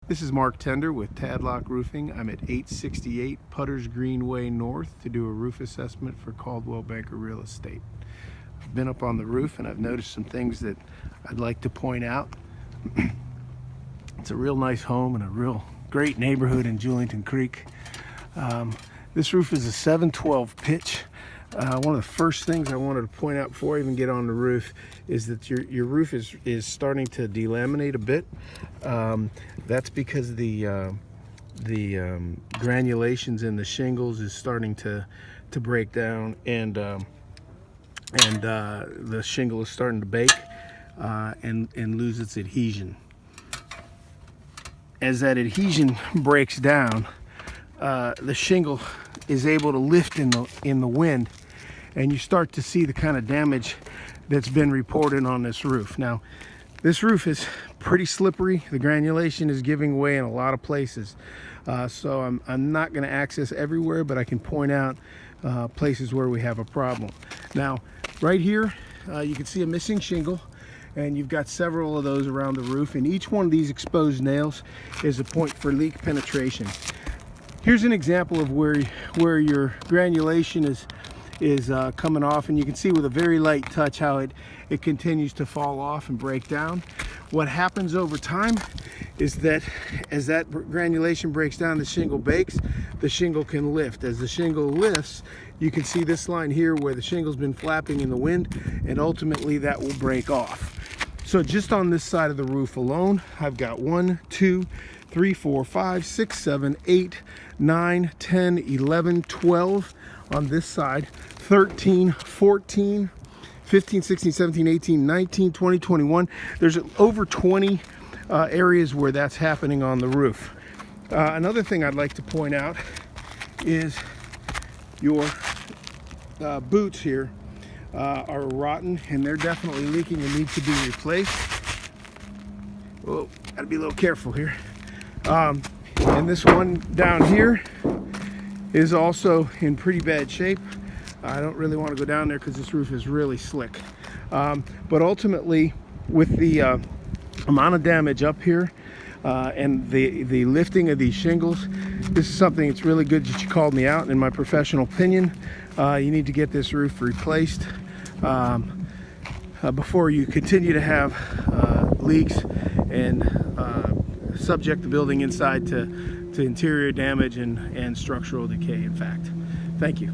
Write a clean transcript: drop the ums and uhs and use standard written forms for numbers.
This is Mark Tender with Tadlock Roofing. I'm at 868 Putters Green Way North to do a roof assessment for Coldwell Banker Real Estate. I've been up on the roof and I've noticed some things that I'd like to point out. It's a real nice home in a real great neighborhood in Julington Creek. This roof is a 712 pitch. One of the first things I wanted to point out before I even get on the roof is that your roof is starting to delaminate a bit. That's because the granulations in the shingles is starting to break down, and the shingle is starting to bake and lose its adhesion. As that adhesion breaks down, the shingle is able to lift in the wind, and you start to see the kind of damage that's been reported on this roof. Now, this roof is pretty slippery. The granulation is giving way in a lot of places. So I'm not going to access everywhere, but I can point out places where we have a problem. Now, right here, you can see a missing shingle, and you've got several of those around the roof, and each one of these exposed nails is a point for leak penetration. Here's an example of where your granulation is coming off, and you can see with a very light touch how it continues to fall off and break down. What happens over time is that as that granulation breaks down, the shingle bakes, the shingle can lift. As the shingle lifts, you can see this line here where the shingle's been flapping in the wind, and ultimately that will break off. So just on this side of the roof alone, I've got 1, 2, 3, 4, 5, 6, 7, 8, 9, 10, 11, 12 on this side, 13, 14, 15, 16, 17, 18, 19, 20, 21. There's over 20 areas where that's happening on the roof. Another thing I'd like to point out is your boots here are rotten, and they're definitely leaking and need to be replaced. Whoa, gotta be a little careful here. And this one down here is also in pretty bad shape. I don't really want to go down there because this roof is really slick. But ultimately, with the amount of damage up here and the lifting of these shingles, this is something that's really good that you called me out. In my professional opinion, you need to get this roof replaced before you continue to have leaks and subject the building inside to interior damage and structural decay, in fact. Thank you.